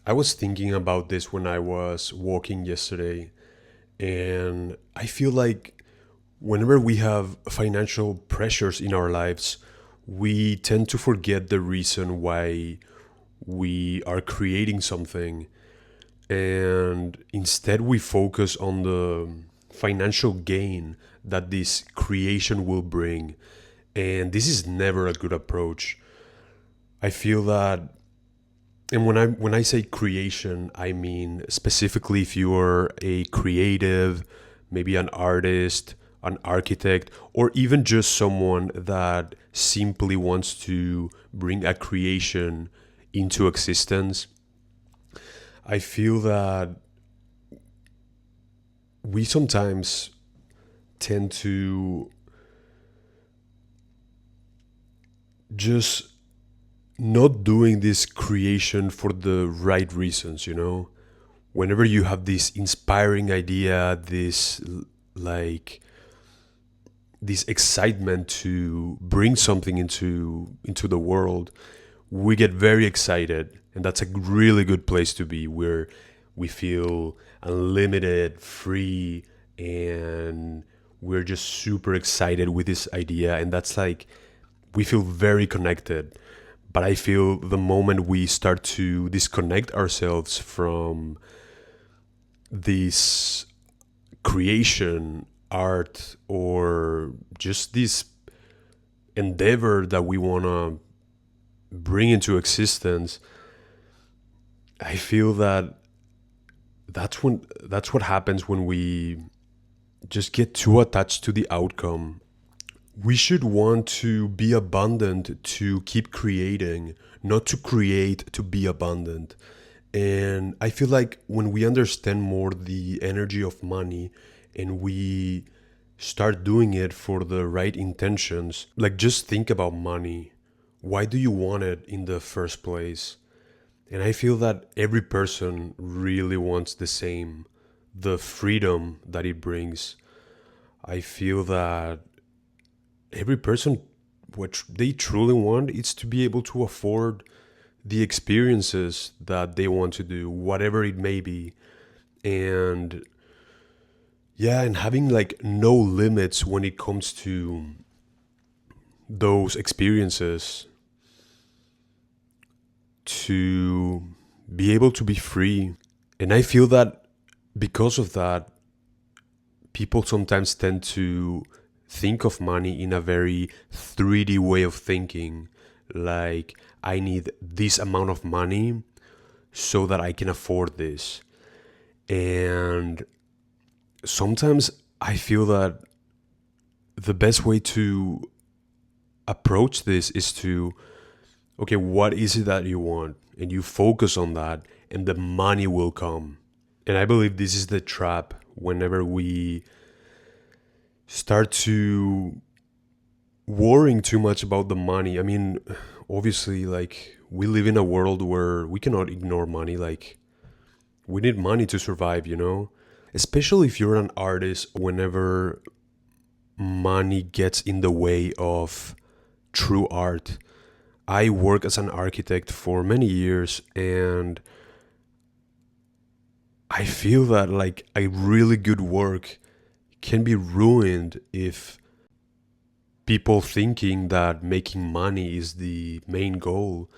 I was thinking about this when I was walking yesterday, and I feel like whenever we have financial pressures in our lives, we tend to forget the reason why we are creating something, and instead we focus on the financial gain that this creation will bring. And this is never a good approach. I feel that, and when I say creation, I mean specifically if you are a creative, maybe an artist, an architect, or even just someone that simply wants to bring a creation into existence. I feel that we sometimes tend to just not doing this creation for the right reasons. Whenever you have this inspiring idea, like this excitement to bring something into the world, we get very excited, and that's a really good place to be, where we feel unlimited, free, and we're just super excited with this idea, and that's like we feel very connected. But I feel the moment we start to disconnect ourselves from this creation, art, or just this endeavor that we want to bring into existence, I feel that that's what happens when we just get too attached to the outcome. We should want to be abundant to keep creating, not to create to be abundant. And I feel like when we understand more the energy of money and we start doing it for the right intentions, like just think about money. Why do you want it in the first place? And I feel that every person really wants the same, the freedom that it brings. I feel that every person, what they truly want is to be able to afford the experiences that they want to do, whatever it may be. And yeah, and having like no limits when it comes to those experiences, to be able to be free. And I feel that because of that, people sometimes tend to think of money in a very 3D way of thinking. Like, I need this amount of money so that I can afford this. And sometimes I feel that the best way to approach this is to, okay, what is it that you want? And you focus on that, and the money will come. And I believe this is the trap whenever we start to worrying too much about the money. I mean, obviously, like, we live in a world where we cannot ignore money. Like, we need money to survive. Especially if you're an artist, whenever money gets in the way of true art. I work as an architect for many years, and I feel that like a really good work can be ruined if people thinking that making money is the main goal,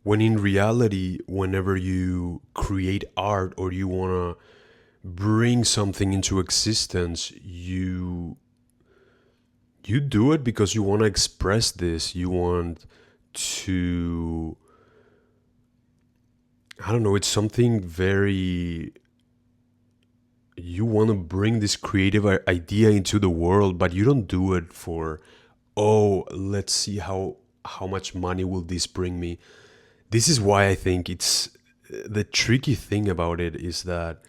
when in reality, whenever you create art or you want to bring something into existence, you do it because you want to express this. You want to, I don't know, it's something very, you want to bring this creative idea into the world, but you don't do it for, oh, let's see how much money will this bring me. This is why I think it's the tricky thing about it is that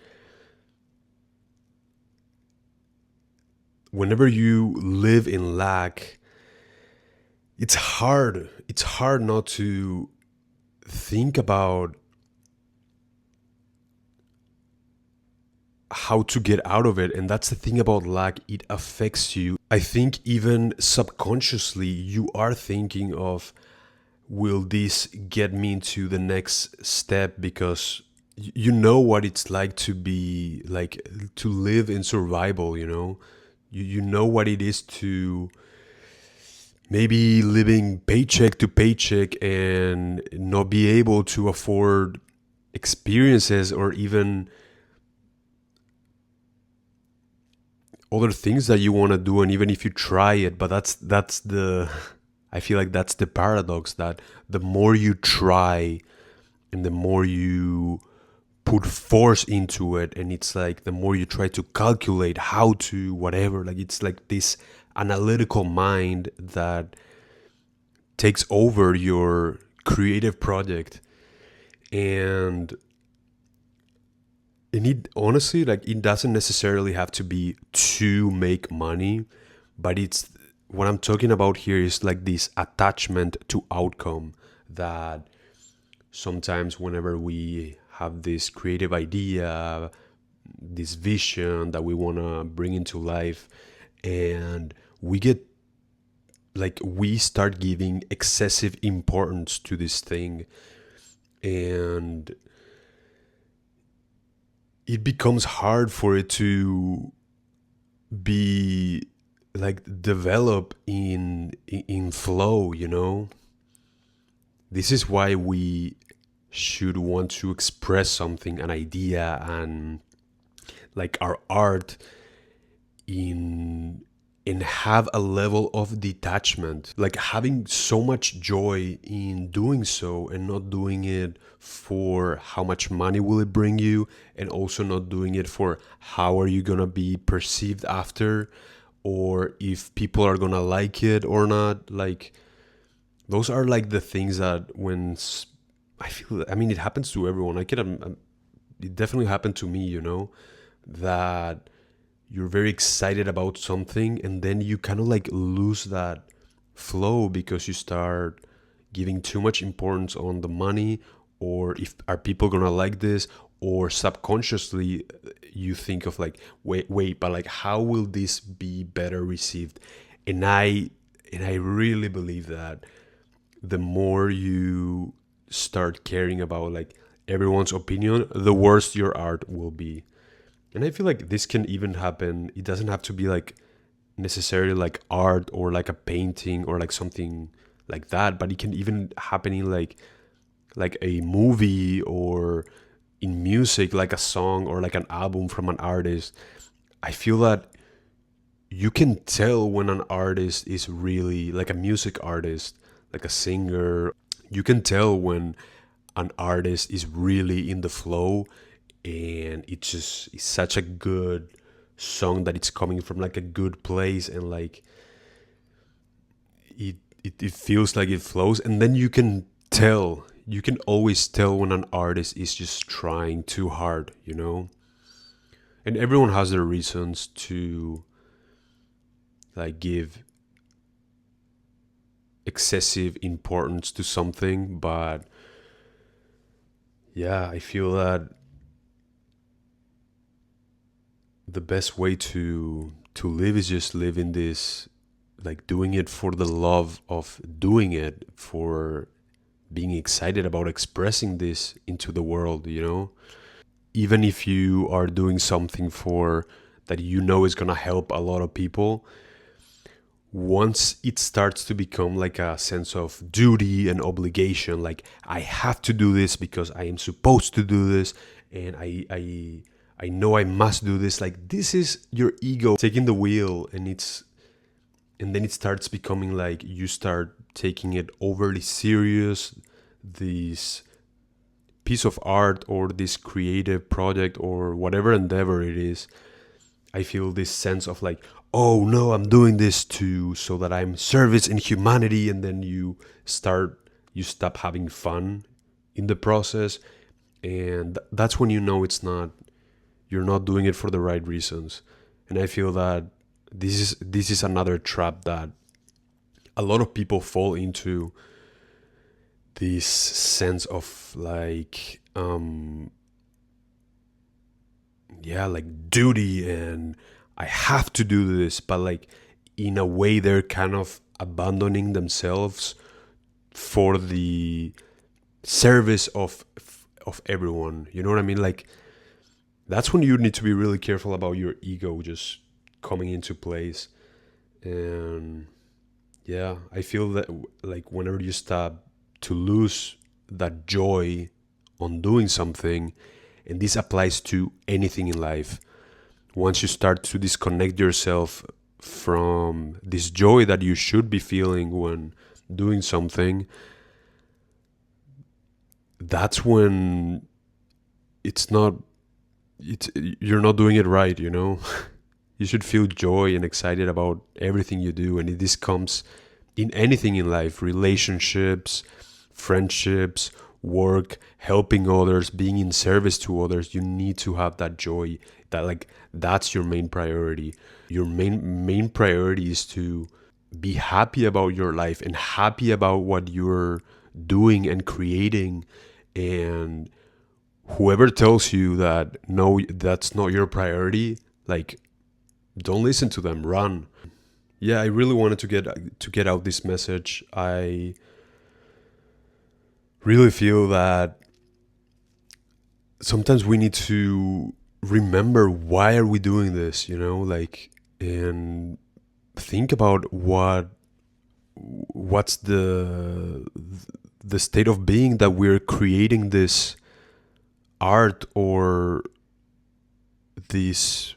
whenever you live in lack, it's hard not to think about how to get out of it. And that's the thing about lack, it affects you. I think even subconsciously you are thinking of will this get me into the next step, because you know what it's like to be like to live in survival, you know. You know what it is to maybe living paycheck to paycheck and not be able to afford experiences or even other things that you want to do, and even if you try it. But that's the I feel like that's the paradox, that the more you try and the more you put force into it, and it's like the more you try to calculate how to whatever, like it's like this analytical mind that takes over your creative project. And it honestly, like, it doesn't necessarily have to be to make money, but it's what I'm talking about here is like this attachment to outcome, that sometimes whenever we have this creative idea, this vision that we want to bring into life, and we start giving excessive importance to this thing, and it becomes hard for it to be like develop in flow, you know. This is why we should want to express something, an idea, and like our art in and have a level of detachment, like having so much joy in doing so, and not doing it for how much money will it bring you, and also not doing it for how are you gonna be perceived after, or if people are gonna like it or not. Like, those are like the things that I feel, I mean, it happens to everyone. It definitely happened to me, you know, that you're very excited about something and then you kind of like lose that flow because you start giving too much importance on the money, or if are people gonna like this, or subconsciously you think of like, wait, but like how will this be better received? And I really believe that the more you start caring about like everyone's opinion, the worse your art will be. And I feel like this can even happen. It doesn't have to be like necessarily like art or like a painting or like something like that, but it can even happen in like a movie or in music, like a song or like an album from an artist. I feel that you can tell when an artist is really like a music artist, like a singer. You can tell when an artist is really in the flow, and it's such a good song that it's coming from like a good place, and like it feels like it flows. And then you can always tell when an artist is just trying too hard, you know. And everyone has their reasons to like give excessive importance to something, but yeah, I feel that the best way to live is just live in this, like doing it for the love of doing it, for being excited about expressing this into the world, you know. Even if you are doing something for that you know is going to help a lot of people, once it starts to become like a sense of duty and obligation, like I have to do this because I am supposed to do this, and I know I must do this, like this is your ego taking the wheel. And then it starts becoming like you start taking it overly serious, this piece of art or this creative project or whatever endeavor it is. I feel this sense of like, oh no, I'm doing this to so that I'm service in humanity, and then you stop having fun in the process, and that's when you know you're not doing it for the right reasons. And I feel that this is another trap that a lot of people fall into, this sense of like yeah, like duty, and I have to do this, but like in a way they're kind of abandoning themselves for the service of everyone. You know what I mean? Like, that's when you need to be really careful about your ego just coming into place. And yeah, I feel that like whenever you start to lose that joy on doing something, and this applies to anything in life, once you start to disconnect yourself from this joy that you should be feeling when doing something, that's when it's not you're not doing it right, you know. You should feel joy and excited about everything you do, and this comes in anything in life: relationships, friendships, work, helping others, being in service to others. You need to have that joy. That, like, that's your main priority. Your main priority is to be happy about your life and happy about what you're doing and creating. And whoever tells you that no, that's not your priority, like, don't listen to them. Run. Yeah, I really wanted to get out this message. I really feel that sometimes we need to remember why are we doing this, you know, like, and think about what's the state of being that we're creating this art or this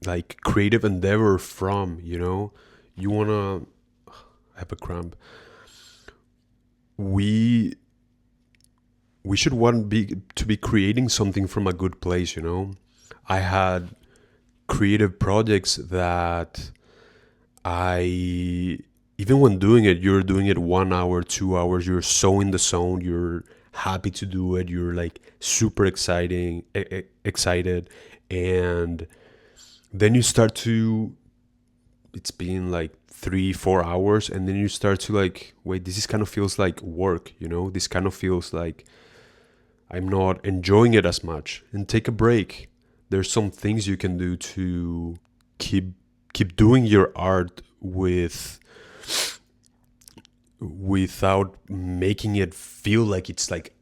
like creative endeavor from, you know. You want to have a cramp. We should want to be creating something from a good place, you know. I had creative projects that I, even when doing it, you're doing it 1 hour, 2 hours, you're so in the zone, you're happy to do it, you're like super excited, and then you start to, it's been like 3-4 hours, and then you start to like, wait, this is kind of feels like work, you know. This kind of feels like I'm not enjoying it as much, and take a break. There's some things you can do to keep doing your art without making it feel like it's like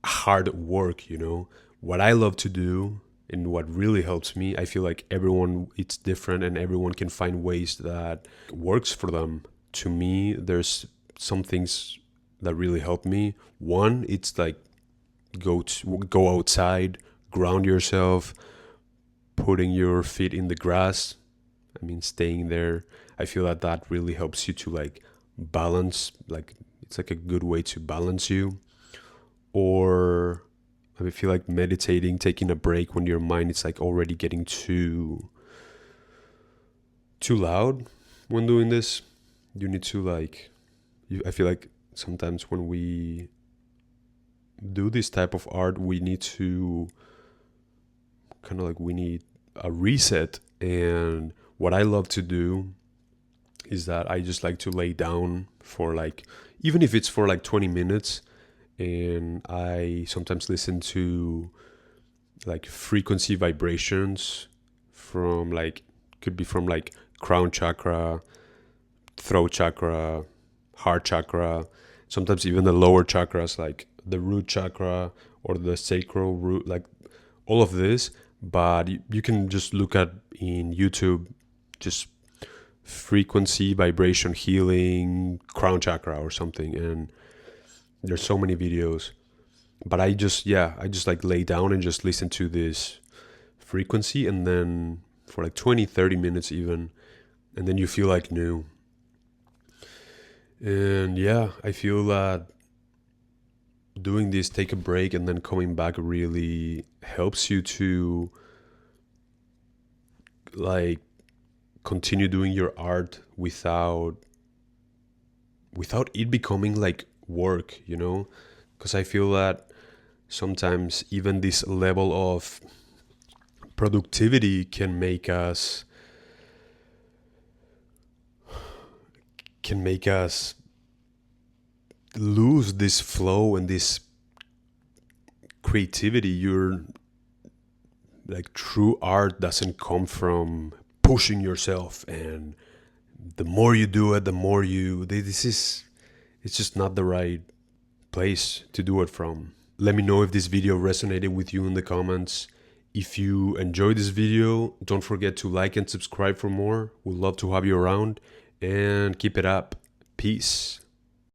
hard work, you know. What I love to do and what really helps me, I feel like everyone, it's different and everyone can find ways that works for them. To me, there's some things that really help me. One, it's like go outside, ground yourself, putting your feet in the grass. I mean, staying there. I feel that that really helps you to like balance. Like, it's like a good way to balance you. Or I feel like meditating, taking a break when your mind is like already getting too loud when doing this. You need to like, I feel like sometimes when we do this type of art, we need to kind of like, we need a reset. And what I love to do is that I just like to lay down for like, even if it's for like 20 minutes, and I sometimes listen to like frequency vibrations from like, could be from like crown chakra, throat chakra, heart chakra, sometimes even the lower chakras like the root chakra or the sacral root, like all of this. But you can just look at in YouTube, just frequency vibration healing crown chakra or something, and there's so many videos. But I just like lay down and just listen to this frequency, and then for like 20-30 minutes even, and then you feel like new. And yeah, I feel that doing this, take a break and then coming back, really helps you to like continue doing your art without it becoming like work, you know. Because I feel that sometimes even this level of productivity can make us lose this flow and this creativity. You're like, true art doesn't come from pushing yourself, and the more you do it, the more you, this is, it's just not the right place to do it from. Let me know if this video resonated with you in the comments. If you enjoyed this video, don't forget to like and subscribe for more. We'd love to have you around, and keep it up. Peace.